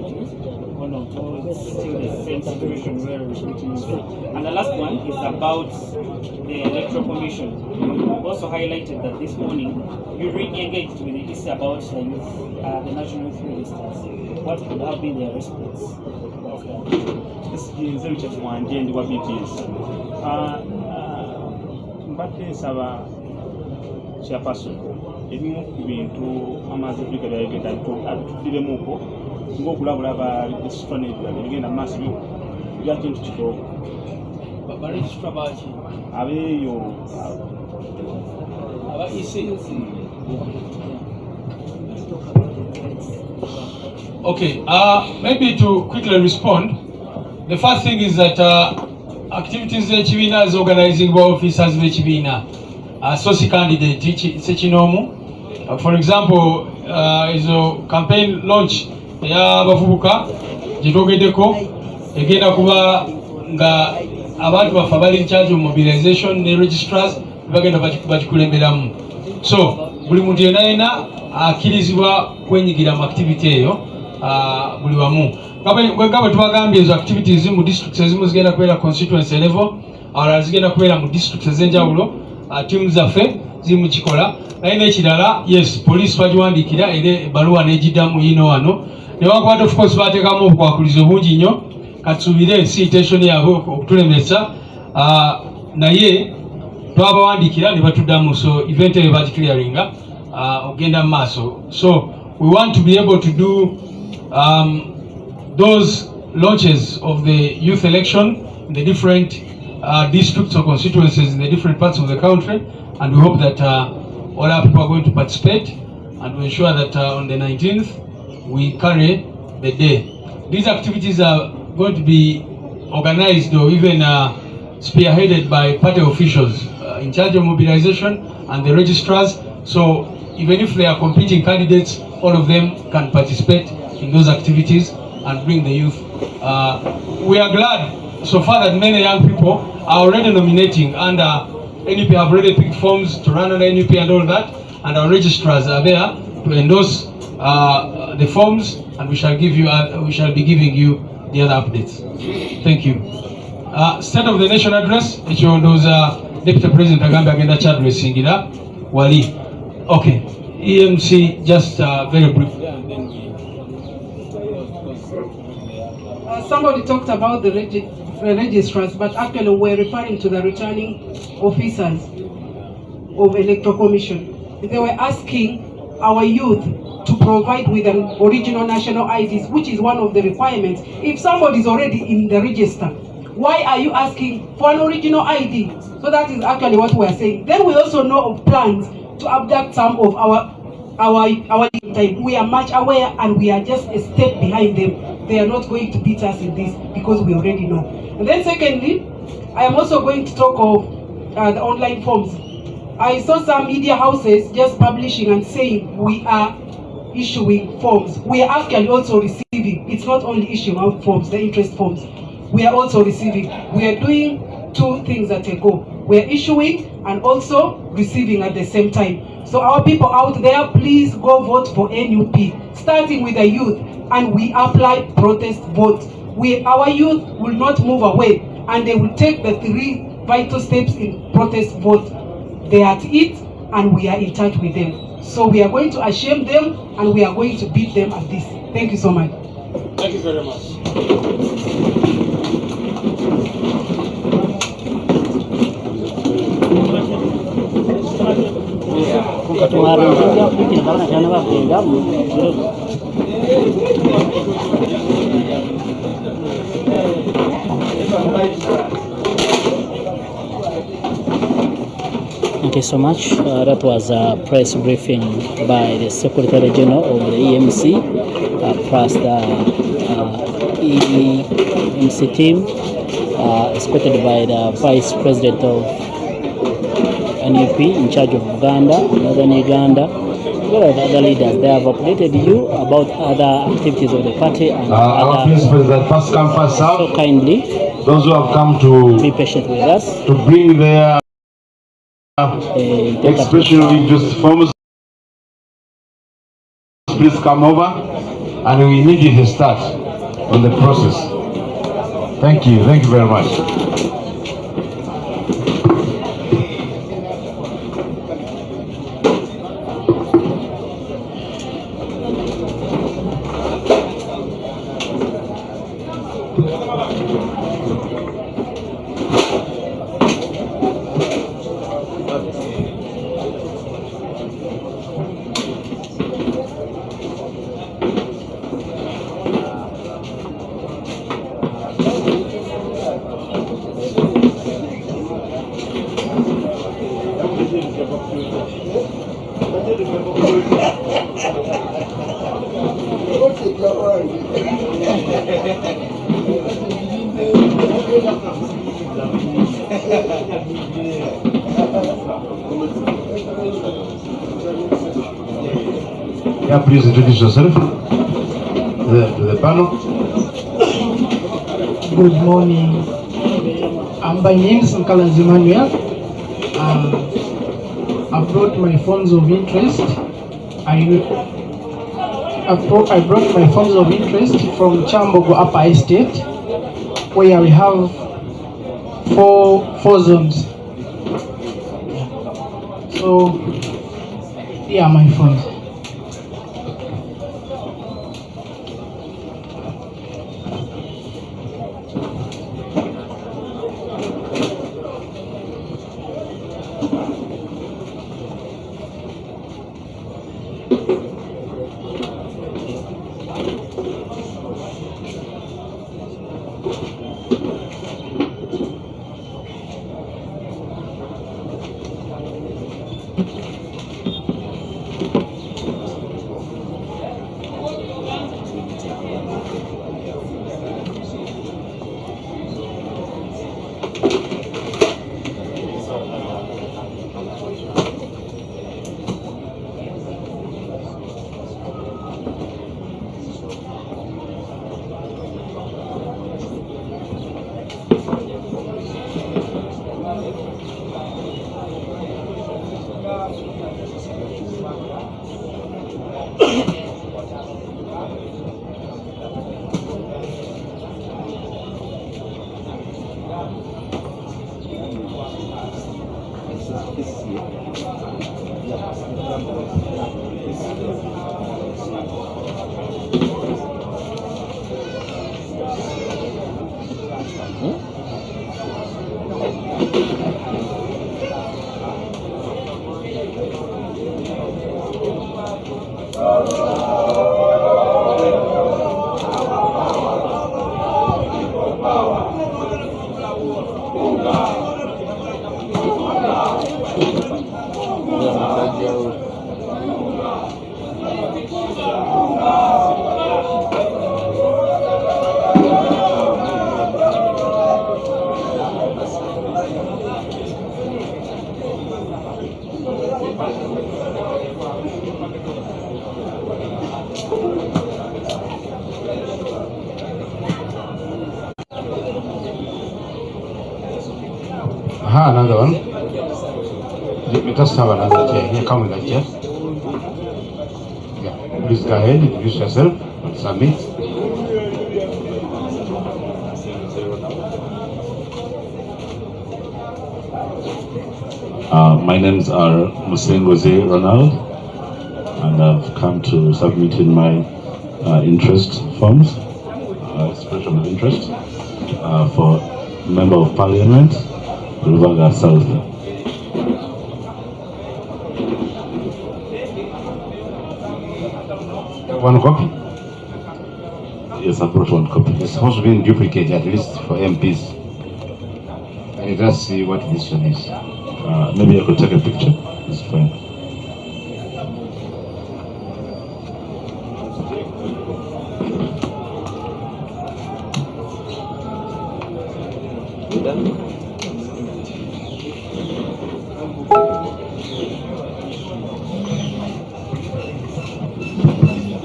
one of those still the same situation where recruiting is there. And the last one is about the Electoral Commission. You also highlighted that this morning you re-engaged with the issue about the youth, the National Youth Registers. What could have been their response? This is the chef one and what it is. Mbadde nsaba chairperson ebimu ku bintu amaze Afrika byayogera atuddiremuko ng'okulabula ba registrar ebigenda mu maaso bya kintu kitoogo Baregistrar baki abeeyo aba EC. Okay, maybe to quickly respond, the first thing is that activities z'ekibiina zorganizing by officers b'ekibiina source candidate sekinomu. For example, izo campaign launch y'abavubuka gitogeddeko egenda kuba nga abantu baffe abali in charge of mobilization ne registrars bagenda bakikulemberamu. So buli muntu yenna akkirizibwa kwenyigira mu activity eyo buli wamu. Bwe tubagambye ezo activities mu districts ezimu zigenda kubeera constituency level, abalala zigenda kubeera mu districts ez'enjawulo. Team zaffe ziri mu kikola naye n'ekirala, yes, police bagiwandiikira era ebbaluwa n'egiddamu yino wano newakwata of course bateekamu obukwakulizo bungi nnyo katusuubire si intention yaabwe okutulemesa, naye twabawandikira ne batuddamu, so event eyo bagiclearinga ogenda mu maaso. So we want to be able to do those launches of the youth election in the different districts or constituencies in the different parts of the country, and we hope that all our people are going to participate, and we ensure that on the 19th we carry the day. These activities are going to be organized or even spearheaded by party officials in charge of mobilization and the registrars. So even if they are competing candidates, all of them can participate in those activities and bring the youth. We are glad so far that many young people are already nominating, and NUP have already picked forms to run under NUP and all that, and our registrars are there to endorse the forms, and we shall be giving you the other updates. Thank you. State of the Nation address, Deputy President Agambe agenda addressingira wali. Okay, EMC, just very brief. Somebody talked about the registrars, but actually we're referring to the returning officers of Electoral Commission. They were asking our youth to provide with an original national IDs, which is one of the requirements. If somebody is already in the register, why are you asking for an original ID? So that is actually what we are saying. Then we also know of plans to abduct some of our time. We are much aware, and we are just a step behind them. They are not going to beat us in this because we already know. And then secondly, I am also going to talk of the online forms. I saw some media houses just publishing and saying we are issuing forms. We are actually also receiving. It's not only issuing out forms, the interest forms. We are also receiving. We are doing two things at a go. We are issuing and also receiving at the same time. So our people out there, please go vote for NUP, starting with the youth, and we apply protest vote. Our youth will not move away, and they will take the 3 vital steps in protest vote. They are at it, and we are in touch with them. So we are going to shame them, and we are going to beat them at this. Thank you so much. Thank you very much. Thank you so much. That was a press briefing by the Secretary General of the EMC, plus the EMC team, expected by the Vice President of NUP in charge of Uganda, Northern Uganda, as well as other leaders. They have updated you about other activities of the party and other. First come, first serve. So kindly, those who have come to be patient with us to bring their expression of interest forms, please come over, and we immediately start on the process. Thank you very much. Yeah, please introduce yourself to the panel. Good morning. My name is Nkalanzi Emmanuel. I brought my forms of interest. I brought my forms of interest from Chambogo Upper Estate, where we have four zones. So here are my forms. Another one. Let us have another chair. Here, come with that chair. Yeah. Please go ahead, introduce yourself and submit. My names are Musengoze Ronald, and I've come to submit in my interest forms, expression of interest for Member of Parliament, Ruvaga South. One copy? Yes, I brought one copy. It's supposed to be in duplicate, at least for MPs. Let us see what this one is. Maybe I could take a picture. It's fine.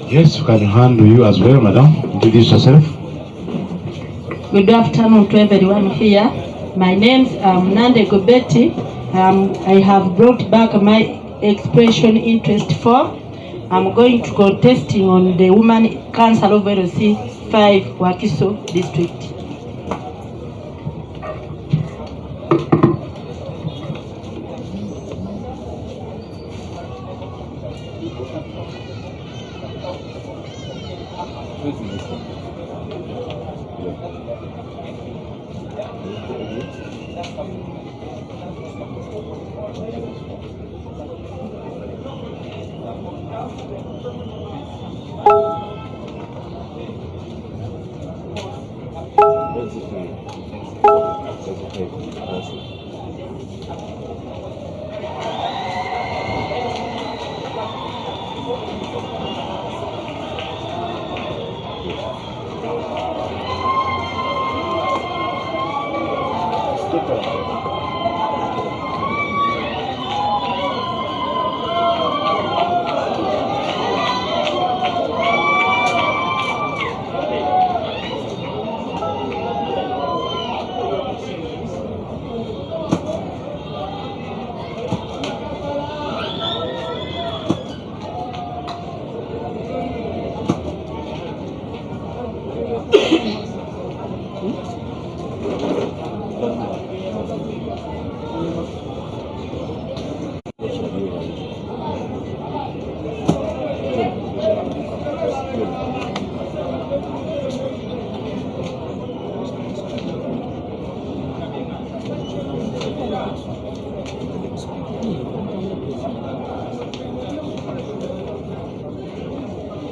Yes, we can handle you as well, madam. Introduce yourself. Good afternoon to everyone here. My name is Nande Gobeti. I have brought back my expression interest form. I'm going to contesting on the Women Council of LC 5 Wakiso district.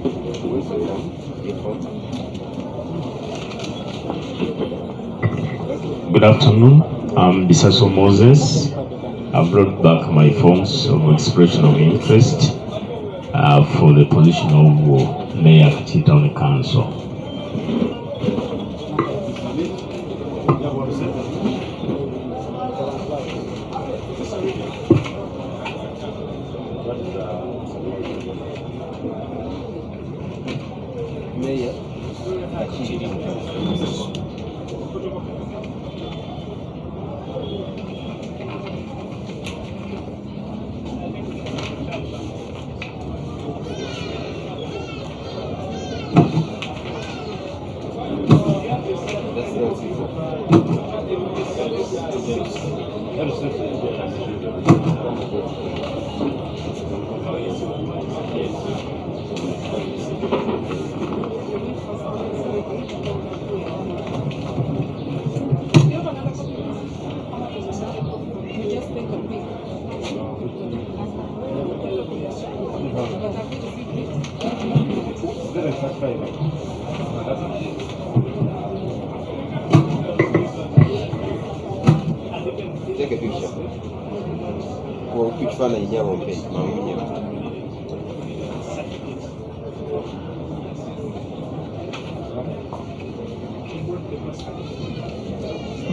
Good afternoon. I'm Bisaso Moses. I brought back my forms of expression of interest for the position of Mayor Kati Town Council. Take a picture. Well, which one is your page?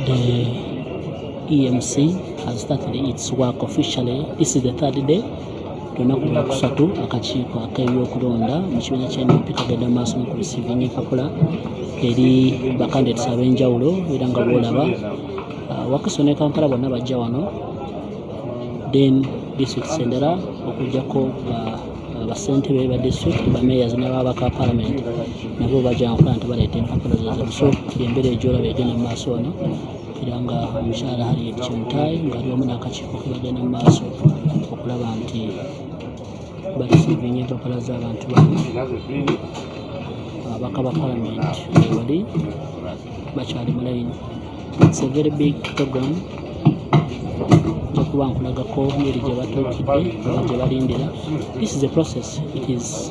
The EMC has started its work officially. This is the third day. Tunaku lwa kusatu akakiiko ak'ebyokulonda mu kibiina kya NUP kagenda maaso mu kurisivinga empapula eri bakandidates ab'enjawulo era nga bw'olaba Wakiso ne Kampala bonna bajja wano. Then districts endala okujjako basentebe ba district bamayors n'ababaka parliament nabo bajja okukola nti baleeta empapula zaabwe. So embeera egy'olaba egenda mu maaso wano era nga omukyala Harriet Kyontayi ng'ali wamu n'akakiiko ke bagenda mu maaso okulaba nti balisivinga empapula z'abantu bano. Ababaka ba parliament bali bakyali mu line. It's a very big program. Jakuba nkulagako ngeri gye batuukidde oba gye balindira. This is a process. It is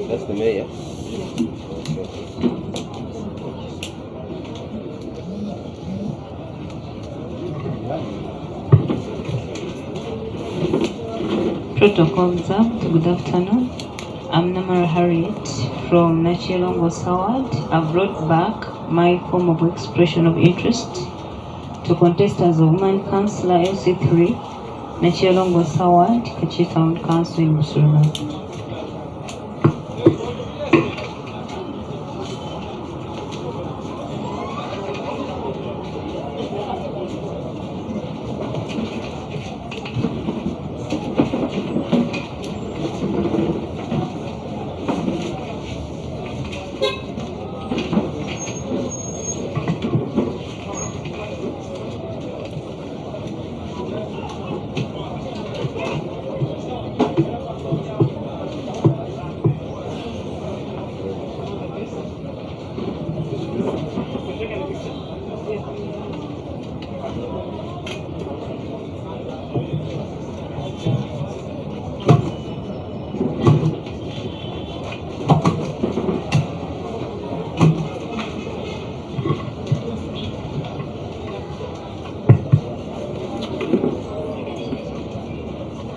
That's the mayor. Protocol observed. Good afternoon. I'm Namara Harriet from Nachilongo Saward. I've brought back my form of expression of interest to contest as a woman councillor LC3, Nachilongo Saward, Kachi Town Council in Busuruma.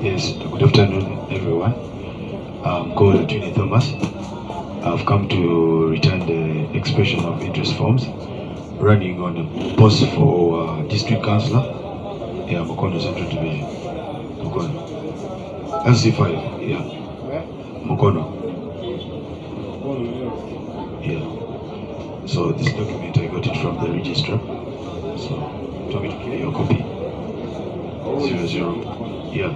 Yes, good afternoon, everyone. I'm called Tony Thomas. I've come to return the expression of interest forms running on the post for district councillor in Mukono Central Division. Mukono. LC5, yeah. Mukono. Yeah. So this document, I got it from the registrar. So, do you want me to give you a copy? 00. Yeah.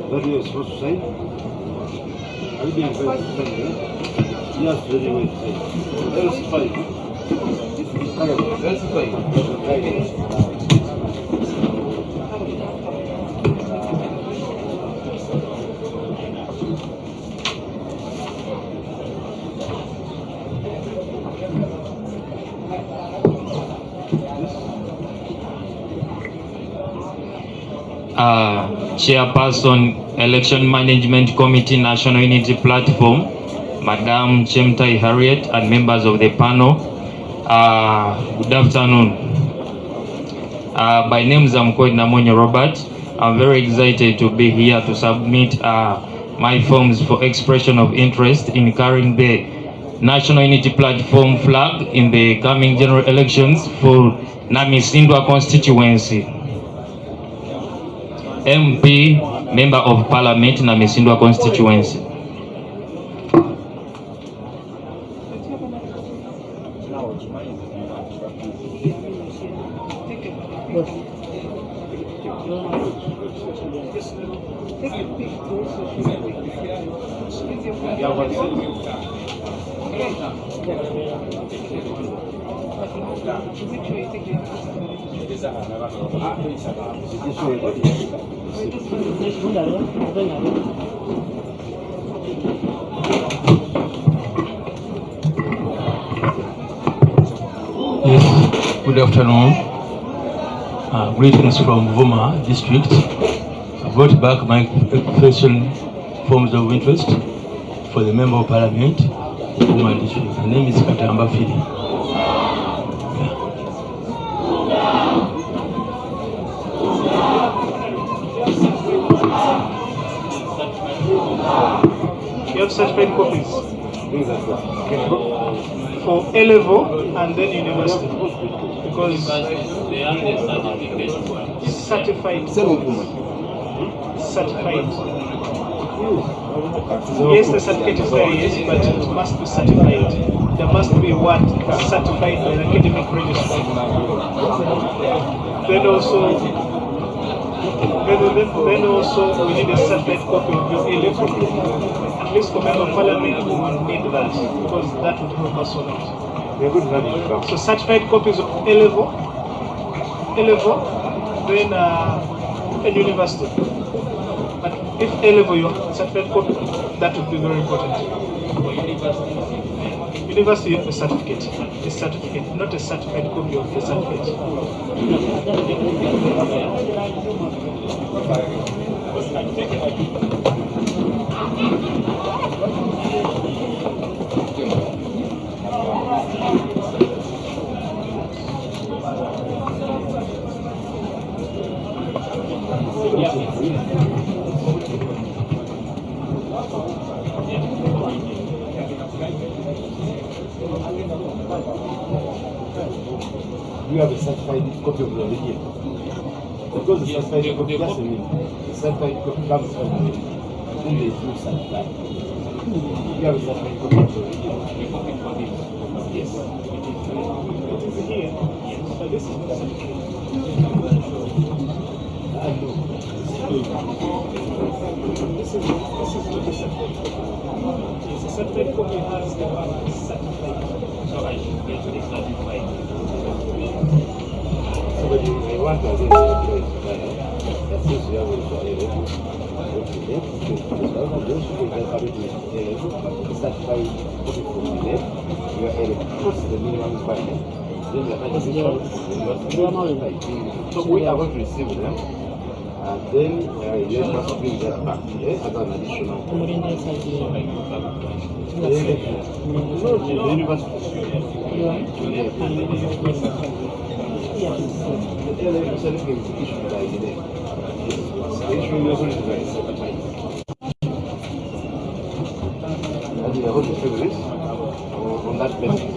what you're supposed to say? Are you being very friendly? Yes, very well. That's fine. That's fine. Chairperson, Election Management Committee, National Unity Platform, Madam Chemtai Harriet, and members of the panel. Good afternoon. My name is Namonyo Robert. I'm very excited to be here to submit my forms for expression of interest in carrying the National Unity Platform flag in the coming general elections for Namisindwa constituency. MP, Member of Parliament, Namisindwa constituency. Yes, good afternoon. Greetings from Vuma district. I brought back my expression forms of interest for the Member of Parliament of Vuma district. My name is Katamba Fili. You have certified copies for A level and then university, because certified. Yes, the certificate is there, yes, but it must be certified. There must be what certified by the academic registry. Then also we need a certified copy of your A level. At least for Member of Parliament, we will need that, because that would help us a lot. So certified copies of A level, then and university. But if A level you have certified copy, that would be very important. University you have a certificate, not a certified copy of the certificate. You have a certified copy of your religion. Because the certified copy doesn't mean the certified copy comes from the religion. Then there is no certified. You have a certified copy of your religion. Yes. It is here. Yes. So this is the certificate. I know. This is not a certificate. It's a certified copy has the word certified. So I should get the certified. So but you want to do it, that's just you have to do it. Certified copy from the left, you are able to cross the minimum requirement. Then you are certified. So we are going to receive them. And then you must bring that back here as an additional. The university. The certificate is issued by the name. The issue is certified. And you are going to fill this on that basis.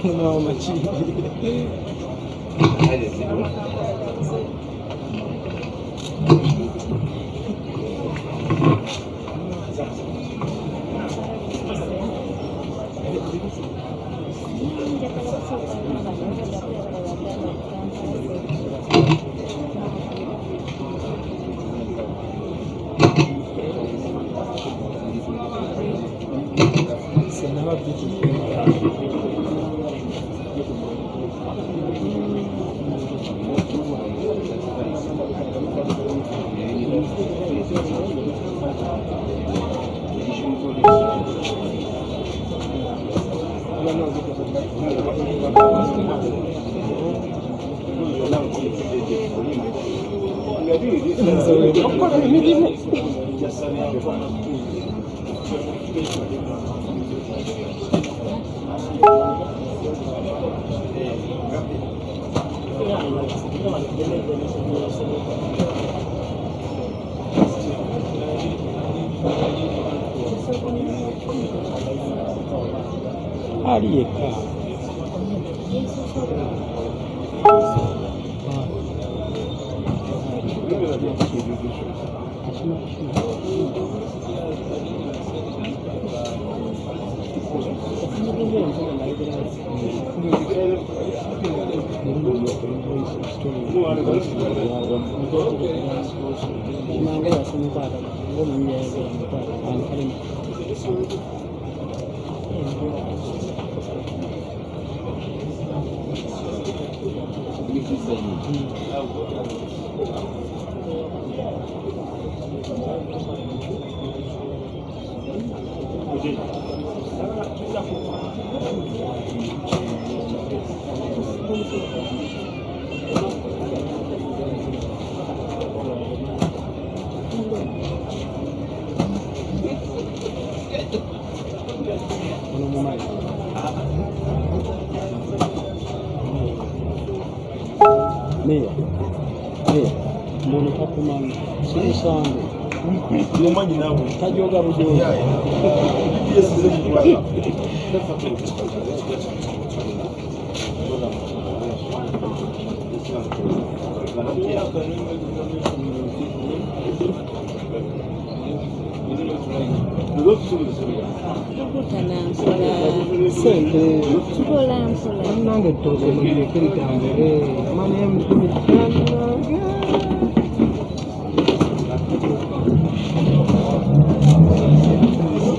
No, machi.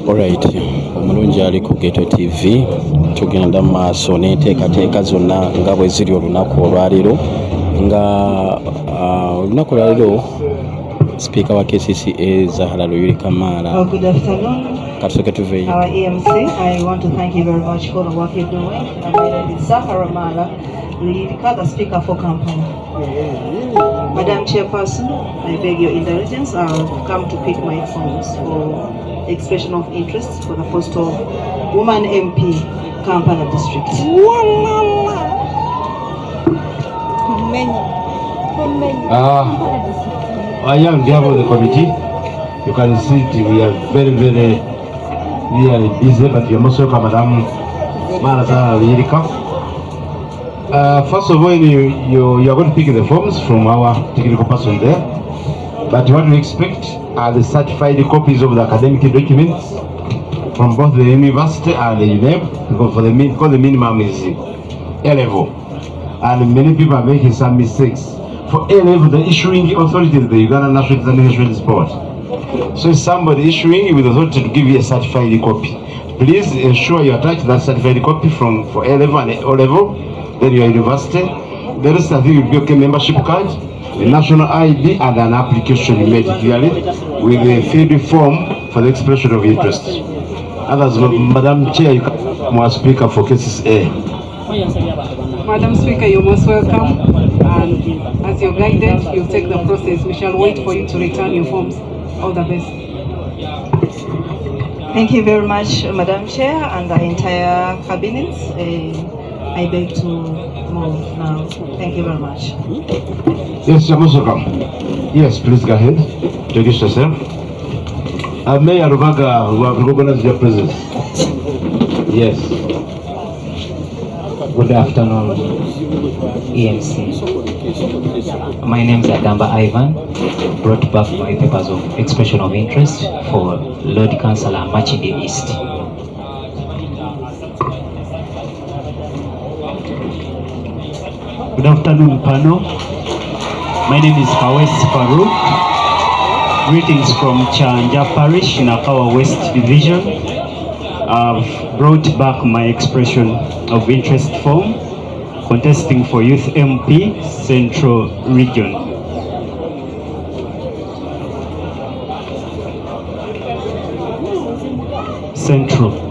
Alright, omulungi ali ku Ghetto TV tugenda maaso n'enteekateeka zonna nga bwe ziri olunaku olwaliro nga olunaku olwaliro Speaker wa KCCA Zahara Luyuri Kamara. Good afternoon. Our EMC, I want to thank you very much for the work you're doing. My name is Zahara Mala, the Speaker for Kampala. Madam Chairperson, I beg your indulgence. I've come to pick my forms for expression of interest for the post of Woman MP, Kampala District. I am the of the committee. You can see we are very busy, but you're most welcome, Madam Maraza Lirika. First of all, you are going to pick the forms from our technical person there. But what we expect are the certified copies of the academic documents from both the university and the NUP, because the minimum is A level, and many people are making some mistakes. For A level, the issuing authority is the Uganda National Examinations Board. So if somebody issuing with the authority to give you a certified copy, please ensure you attach that certified copy for A level and O level, then your university. The rest I think will be okay, membership card, a national ID, and an application you made clearly with a filled form for the expression of interest. Others, Madam Chair, you can more speaker for cases A. Madam Speaker, you're most welcome. And as you're guided, you'll take the process. We shall wait for you to return your forms. All the best. Thank you very much, Madam Chair, and the entire cabinet. I beg to move now. Thank you very much. Yes, you're most welcome. Yes, please go ahead. Introduce yourself. Mayor Rubaga, who have recognized your presence. Yes. Good afternoon, EMC. My name is Adamba Ivan. Brought back my papers of expression of interest for Lord Councillor Machide East. Good afternoon, panel. My name is Fawes Farouk. Greetings from Chanja Parish in Akawa West Division. I've brought back my expression of interest form contesting for Youth MP Central Region. Central.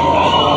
Thank you.